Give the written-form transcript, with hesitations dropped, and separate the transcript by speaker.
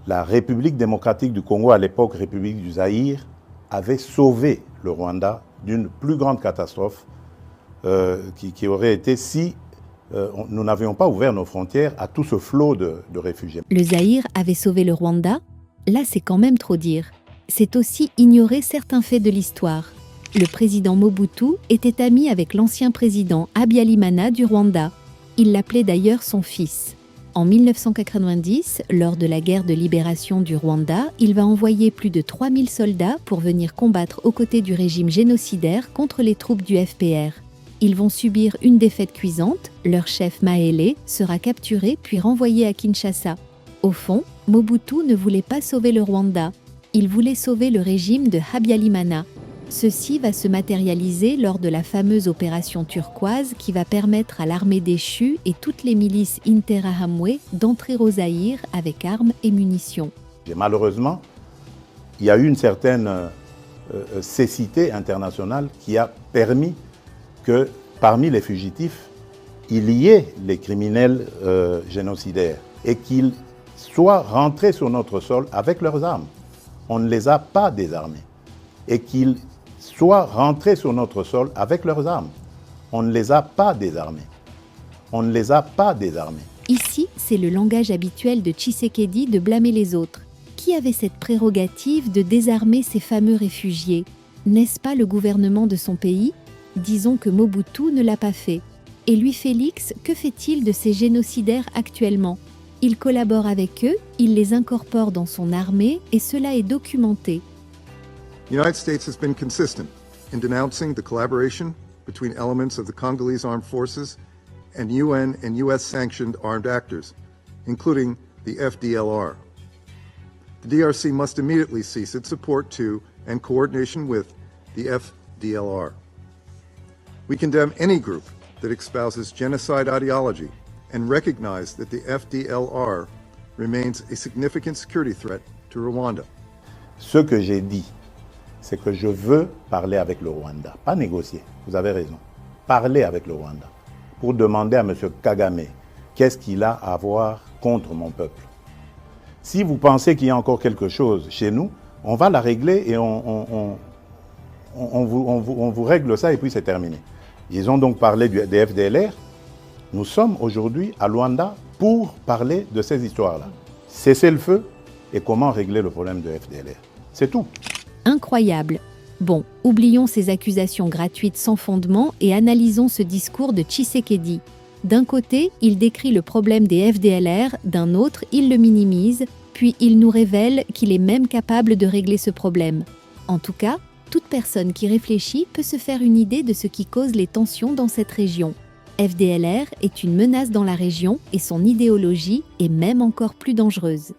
Speaker 1: La République démocratique du Congo, à l'époque République du Zaïre, avait sauvé le Rwanda d'une plus grande catastrophe qui aurait été si nous n'avions pas ouvert nos frontières à tout ce flot de réfugiés.
Speaker 2: Le Zaïre avait sauvé le Rwanda? Là, c'est quand même trop dire. C'est aussi ignorer certains faits de l'histoire. Le président Mobutu était ami avec l'ancien président Habyalimana du Rwanda. Il l'appelait d'ailleurs son fils. En 1990, lors de la guerre de libération du Rwanda, il va envoyer plus de 3000 soldats pour venir combattre aux côtés du régime génocidaire contre les troupes du FPR. Ils vont subir une défaite cuisante, leur chef Maélé sera capturé puis renvoyé à Kinshasa. Au fond, Mobutu ne voulait pas sauver le Rwanda, il voulait sauver le régime de Habyalimana. Ceci va se matérialiser lors de la fameuse opération turquoise qui va permettre à l'armée déchue et toutes les milices Interahamwe d'entrer au Zaïre avec armes et munitions.
Speaker 1: Et malheureusement, il y a eu une certaine cécité internationale qui a permis que parmi les fugitifs, il y ait les criminels génocidaires et qu'ils soient rentrés sur notre sol avec leurs armes. On ne les a pas désarmés. Et qu'ils soient rentrés sur notre sol avec leurs armes. On ne les a pas désarmés. On ne les a pas désarmés.
Speaker 2: Ici, c'est le langage habituel de Tshisekedi de blâmer les autres. Qui avait cette prérogative de désarmer ces fameux réfugiés? N'est-ce pas le gouvernement de son pays? Disons que Mobutu ne l'a pas fait. Et lui, Félix, que fait-il de ces génocidaires actuellement? Il collabore avec eux, il les incorpore dans son armée et cela est documenté.
Speaker 3: The United States has been consistent in denouncing the collaboration between elements of the Congolese armed forces and UN and US-sanctioned armed actors, including the FDLR. The DRC must immediately cease its support to and coordination with the FDLR. We condemn any group that espouses genocide ideology and recognize that the FDLR remains a significant security threat to Rwanda.
Speaker 1: Ce que j'ai dit, c'est que je veux parler avec le Rwanda, pas négocier, vous avez raison, parler avec le Rwanda, pour demander à M. Kagame qu'est-ce qu'il a à voir contre mon peuple. Si vous pensez qu'il y a encore quelque chose chez nous, on va la régler et on vous règle ça et puis c'est terminé. Ils ont donc parlé des FDLR. Nous sommes aujourd'hui à Luanda pour parler de ces histoires-là. Cesser le feu et comment régler le problème de FDLR. C'est tout.
Speaker 2: Incroyable. Bon, oublions ces accusations gratuites sans fondement et analysons ce discours de Tshisekedi. D'un côté, il décrit le problème des FDLR, d'un autre, il le minimise, puis il nous révèle qu'il est même capable de régler ce problème. En tout cas, toute personne qui réfléchit peut se faire une idée de ce qui cause les tensions dans cette région. FDLR est une menace dans la région et son idéologie est même encore plus dangereuse.